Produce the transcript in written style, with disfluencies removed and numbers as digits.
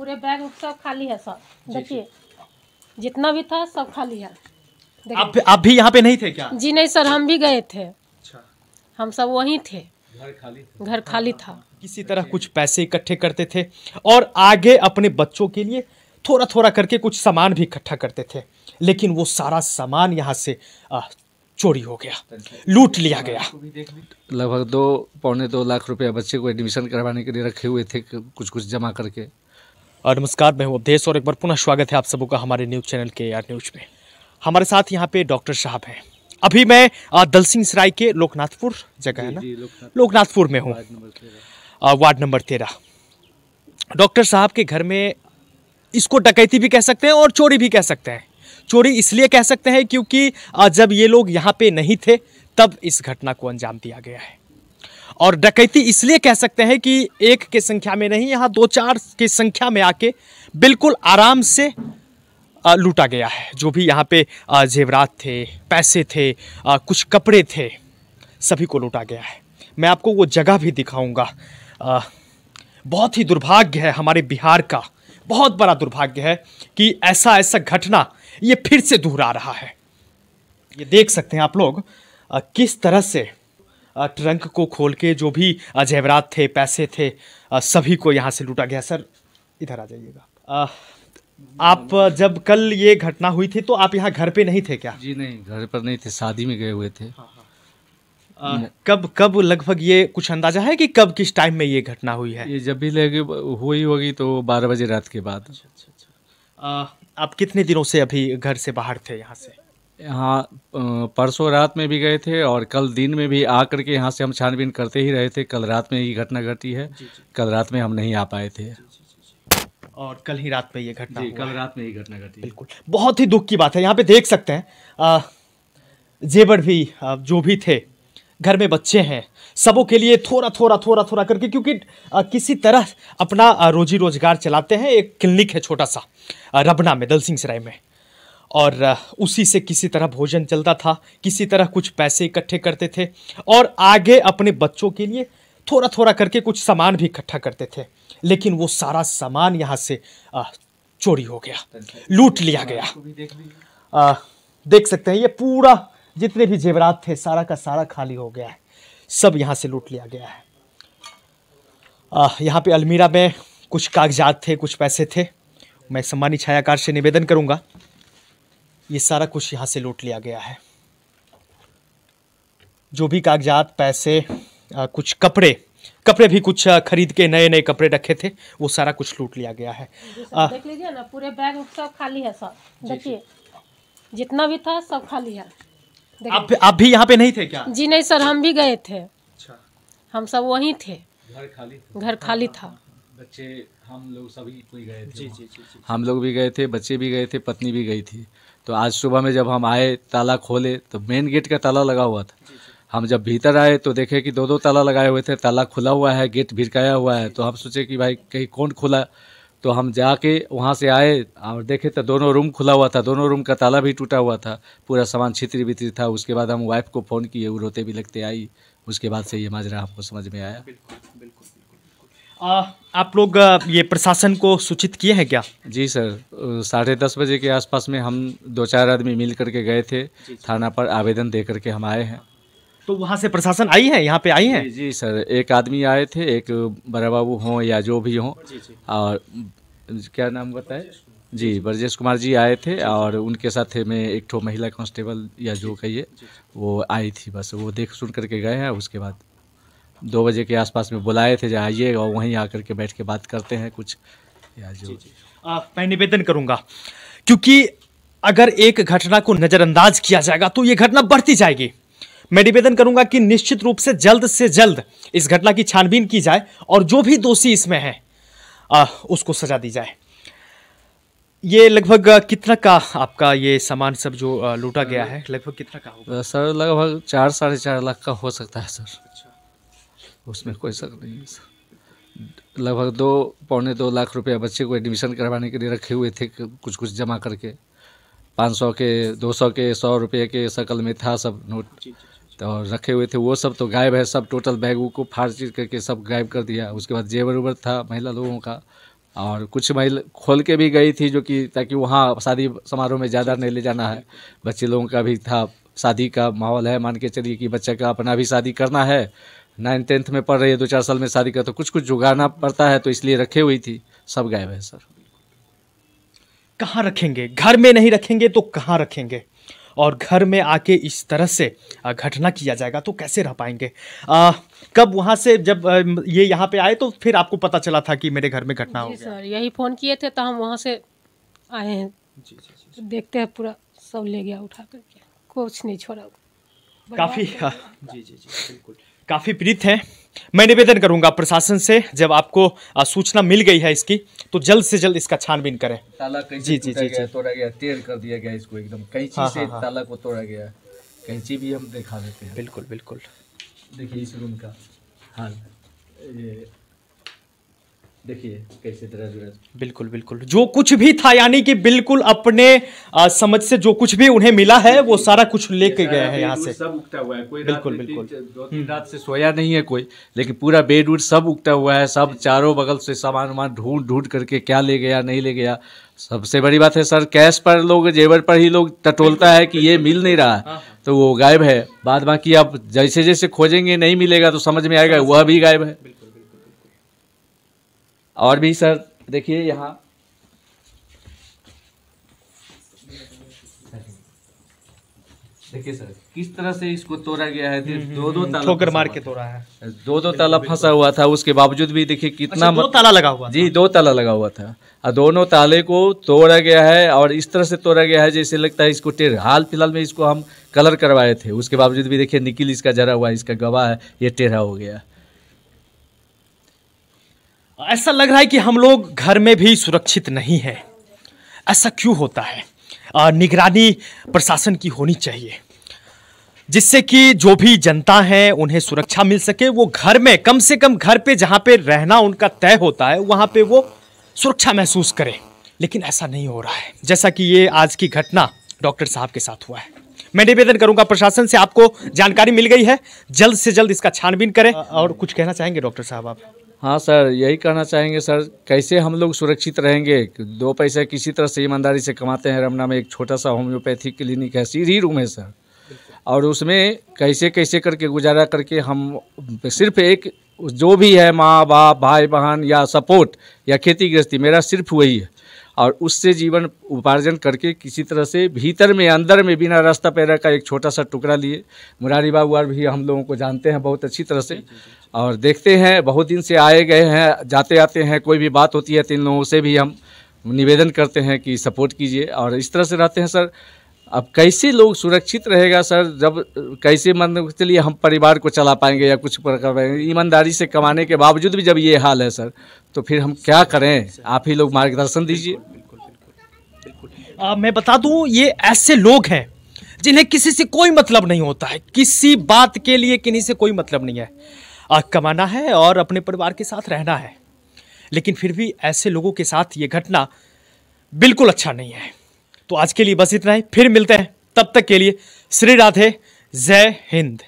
पूरे बैग सब खाली है सब। देखिए जितना भी था सब खाली है। आप भी यहाँ पे नहीं थे क्या? जी नहीं सर, हम भी गए थे। अच्छा। हम सब वहीं थे, घर खाली था। किसी तरह कुछ पैसे इकट्ठे करते थे और आगे अपने बच्चों के लिए थोड़ा थोड़ा करके कुछ सामान भी इकट्ठा करते थे, लेकिन वो सारा सामान यहाँ से चोरी हो गया, लूट लिया गया। लगभग 2-2.25 लाख रुपया बच्चे को एडमिशन करवाने के लिए रखे हुए थे, कुछ जमा करके। और नमस्कार, मैं हूँ अवधेश और एक बार पुनः स्वागत है आप सबों का हमारे न्यूज़ चैनल KAR न्यूज़ में। हमारे साथ यहाँ पे डॉक्टर साहब हैं। अभी मैं दलसिंह सराय के लोकनाथपुर जगह है ना, लोकनाथपुर में हूँ, वार्ड नंबर 13। डॉक्टर साहब के घर में इसको डकैती भी कह सकते हैं और चोरी भी कह सकते हैं। चोरी इसलिए कह सकते हैं क्योंकि जब ये लोग यहाँ पे नहीं थे तब इस घटना को अंजाम दिया गया है, और डकैती इसलिए कह सकते हैं कि एक के संख्या में नहीं, यहाँ 2-4 की संख्या में आके बिल्कुल आराम से लूटा गया है। जो भी यहाँ पे जेवरात थे, पैसे थे, कुछ कपड़े थे, सभी को लूटा गया है। मैं आपको वो जगह भी दिखाऊंगा। बहुत ही दुर्भाग्य है हमारे बिहार का, बहुत बड़ा दुर्भाग्य है कि ऐसा घटना ये फिर से दोहरा रहा है। ये देख सकते हैं आप लोग किस तरह से ट्रंक को खोल के जो भी जेवरात थे, पैसे थे, सभी को यहाँ से लूटा गया। सर इधर आ जाइएगा। आप जब कल ये घटना हुई थी तो आप यहाँ घर पे नहीं थे क्या? जी नहीं, घर पर नहीं थे, शादी में गए हुए थे। कब लगभग ये कुछ अंदाजा है कि कब किस टाइम में ये घटना हुई है? ये जब भी हुई होगी तो 12 बजे रात के बाद। आप कितने दिनों से अभी घर से बाहर थे यहाँ से? यहाँ परसों रात में भी गए थे और कल दिन में भी आकर के यहाँ से हम छानबीन करते ही रहे थे। कल रात में ही घटना घटी है। कल रात में हम नहीं आ पाए थे और कल ही रात में ये घटना हुआ। कल रात में ही घटना घटी। बिल्कुल, बहुत ही दुख की बात है। यहाँ पे देख सकते हैं जेवर भी जो भी थे, घर में बच्चे हैं, सबों के लिए थोड़ा थोड़ा करके, क्योंकि किसी तरह अपना रोजी रोजगार चलाते हैं। एक क्लिनिक है छोटा सा रबना में, दलसिंह सराय में, और उसी से किसी तरह भोजन चलता था। किसी तरह कुछ पैसे इकट्ठे करते थे और आगे अपने बच्चों के लिए थोड़ा थोड़ा करके कुछ सामान भी इकट्ठा करते थे, लेकिन वो सारा सामान यहाँ से चोरी हो गया, लूट लिया गया। देख सकते हैं ये पूरा जितने भी जेवरात थे सारा का सारा खाली हो गया है, सब यहाँ से लूट लिया गया है। यहाँ पे अलमीरा में कुछ कागजात थे, कुछ पैसे थे। मैं सम्मानित छायाकार से निवेदन करूँगा, ये सारा कुछ यहाँ से लूट लिया गया है। जो भी कागजात, पैसे, कुछ कपड़े भी कुछ खरीद के नए कपड़े रखे थे, वो सारा कुछ लूट लिया गया है। देख लीजिए ना, पूरे बैग सब खाली है सब। देखिए जितना भी था सब खाली है। आप भी यहाँ पे नहीं थे क्या? जी नहीं सर, हम भी गए थे। अच्छा। हम सब वहीं थे, घर खाली था। बच्चे हम लोग सभी कोई गए थे। जी। हम लोग भी गए थे, बच्चे भी गए थे, पत्नी भी गई थी। तो आज सुबह में जब हम आए, ताला खोले तो मेन गेट का ताला लगा हुआ था। हम जब भीतर आए तो देखे कि 2 ताला लगाए हुए थे, ताला खुला हुआ है, गेट भिड़काया हुआ है। तो हम सोचे कि भाई कहीं कौन खुला, तो हम जाके वहाँ से आए और देखे तो दोनों रूम खुला हुआ था, दोनों रूम का ताला भी टूटा हुआ था, पूरा सामान छितरी बितरी था। उसके बाद हम वाइफ को फ़ोन किए, वो रोते भी लगते आई। उसके बाद से ये माजरा हमको समझ में आया। आप लोग ये प्रशासन को सूचित किए हैं क्या? जी सर, 10:30 बजे के आसपास में हम 2-4 आदमी मिल करके गए थे थाना पर, आवेदन दे करके हम आए हैं। तो वहाँ से प्रशासन आई है, यहाँ पे आई है? जी सर, एक आदमी आए थे, एक बड़ा बाबू हों या जो भी हों, और क्या नाम बताए जी, ब्रजेश कुमार जी आए थे, और उनके साथ में एक ठो महिला कांस्टेबल या जो कहिए वो आई थी। बस वो देख सुन करके गए हैं। उसके बाद 2 बजे के आसपास में बुलाए थे, जाइए और वहीं आकर के बैठ के बात करते हैं कुछ या जो। मैं निवेदन करूँगा, क्योंकि अगर एक घटना को नज़रअंदाज किया जाएगा तो ये घटना बढ़ती जाएगी। मैं निवेदन करूंगा कि निश्चित रूप से जल्द इस घटना की छानबीन की जाए और जो भी दोषी इसमें है उसको सजा दी जाए। ये लगभग कितना का आपका ये सामान सब जो लूटा गया है, लगभग कितना का होगा? सर लगभग 4-4.5 लाख का हो सकता है सर। उसमें कोई शक नहीं है सर। लगभग 2-2.25 लाख रुपया बच्चे को एडमिशन करवाने के लिए रखे हुए थे, कुछ जमा करके। 500 के, 200 के, 100 रुपये के शकल में था सब नोट, तो रखे हुए थे। वो सब तो गायब है सब, टोटल बैग को फाड़ चीर करके सब गायब कर दिया। उसके बाद जेवर उवर था महिला लोगों का, और कुछ महिला खोल के भी गई थी, जो कि ताकि वहाँ शादी समारोह में ज़्यादा नहीं ले जाना है। बच्चे लोगों का भी था, शादी का माहौल है, मान के चलिए कि बच्चे का अपना भी शादी करना है, 9th-10th में पढ़ रही है, 2-4 साल में शादी का, तो कुछ कुछ जुगाड़ना पड़ता है, तो इसलिए रखे हुई थी। सब गायब है सर। कहाँ रखेंगे? घर में नहीं रखेंगे तो कहाँ रखेंगे? और घर में आके इस तरह से घटना किया जाएगा तो कैसे रह पाएंगे? कब वहाँ से जब ये यहाँ पे आए तो फिर आपको पता चला था कि मेरे घर में घटना हो जी गया? सर, यही फ़ोन किए थे तो हम वहाँ से आए हैं। देखते हैं पूरा सब ले गया उठा करके, कुछ नहीं छोड़ा। काफ़ी जी जी जी बिल्कुल, काफ़ी पीड़ित हैं। मैं निवेदन करूंगा प्रशासन से, जब आपको सूचना मिल गई है इसकी, तो जल्द से जल्द इसका छानबीन करें। ताला कैसे तोड़ा गया, टेढ़ कर दिया गया इसको एकदम, कैंची से ताला को तोड़ा गया। कैंची भी हम दिखा देते हैं। बिल्कुल बिल्कुल, देखिए इस रूम का हाल, ये देखिए कैसे तरह। बिल्कुल बिल्कुल, जो कुछ भी था यानी कि बिल्कुल अपने समझ से जो कुछ भी उन्हें मिला है वो सारा कुछ लेके गए हैं यहाँ से। सब उगटा हुआ है, कोई बिल्कुल बिल्कुल, 2-3 रात से सोया नहीं है कोई, लेकिन पूरा बेड वुड सब उगटा हुआ है। सब चारों बगल से सामान वामान ढूंढ ढूंढ करके क्या ले गया नहीं ले गया। सबसे बड़ी बात है सर, कैश पर लोग, जेवर पर ही लोग टटोलता है कि ये मिल नहीं रहा, तो वो गायब है। बाद बाकी आप जैसे जैसे खोजेंगे नहीं मिलेगा तो समझ में आएगा वह भी गायब है। और भी सर देखिए यहाँ, देखिए सर किस तरह से इसको तोड़ा गया है। दो ताला ठोकर मार के तोड़ा है, दो ताला फंसा हुआ था, उसके बावजूद भी देखिए कितना। दो ताला लगा हुआ? जी 2 ताला लगा हुआ था, और दोनों ताले को तोड़ा गया है। और इस तरह से तोड़ा गया है जैसे लगता है इसको टेढ़ा। हाल फिलहाल में इसको हम कलर करवाए थे, उसके बावजूद भी देखिए निकिल इसका जरा हुआ, इसका गवाह है, ये टेढ़ा हो गया। ऐसा लग रहा है कि हम लोग घर में भी सुरक्षित नहीं है। ऐसा क्यों होता है? निगरानी प्रशासन की होनी चाहिए, जिससे कि जो भी जनता है उन्हें सुरक्षा मिल सके। वो घर में, कम से कम घर पे जहां पे रहना उनका तय होता है, वहां पे वो सुरक्षा महसूस करें। लेकिन ऐसा नहीं हो रहा है, जैसा कि ये आज की घटना डॉक्टर साहब के साथ हुआ है। मैं निवेदन करूंगा प्रशासन से, आपको जानकारी मिल गई है, जल्द से जल्द इसका छानबीन करें। और कुछ कहना चाहेंगे डॉक्टर साहब आप? हाँ सर, यही कहना चाहेंगे सर, कैसे हम लोग सुरक्षित रहेंगे। 2 पैसा किसी तरह से ईमानदारी से कमाते हैं। रमना में एक छोटा सा होम्योपैथिक क्लिनिक है, सीधी रूम है सर, और उसमें कैसे कैसे करके गुजारा करके हम सिर्फ एक जो भी है माँ बाप भाई बहन या सपोर्ट या खेती गृहस्थी, मेरा सिर्फ वही है। और उससे जीवन उपार्जन करके किसी तरह से भीतर में अंदर में बिना रास्ता पैरा का एक छोटा सा टुकड़ा लिए। मुरारी बाबू और भी हम लोगों को जानते हैं बहुत अच्छी तरह से, और देखते हैं बहुत दिन से आए गए हैं, जाते आते हैं। कोई भी बात होती है तो इन लोगों से भी हम निवेदन करते हैं कि सपोर्ट कीजिए, और इस तरह से रहते हैं सर। अब कैसे लोग सुरक्षित रहेगा सर, जब कैसे मन चलिए हम परिवार को चला पाएंगे या कुछ कर पाएंगे। ईमानदारी से कमाने के बावजूद भी जब ये हाल है सर, तो फिर हम क्या करें? आप ही लोग मार्गदर्शन दीजिए। मैं बता दूं, ये ऐसे लोग हैं जिन्हें किसी से कोई मतलब नहीं होता है, किसी बात के लिए किन्हीं से कोई मतलब नहीं है। कमाना है और अपने परिवार के साथ रहना है, लेकिन फिर भी ऐसे लोगों के साथ ये घटना बिल्कुल अच्छा नहीं है। तो आज के लिए बस इतना ही, फिर मिलते हैं, तब तक के लिए श्री राधे, जय हिंद।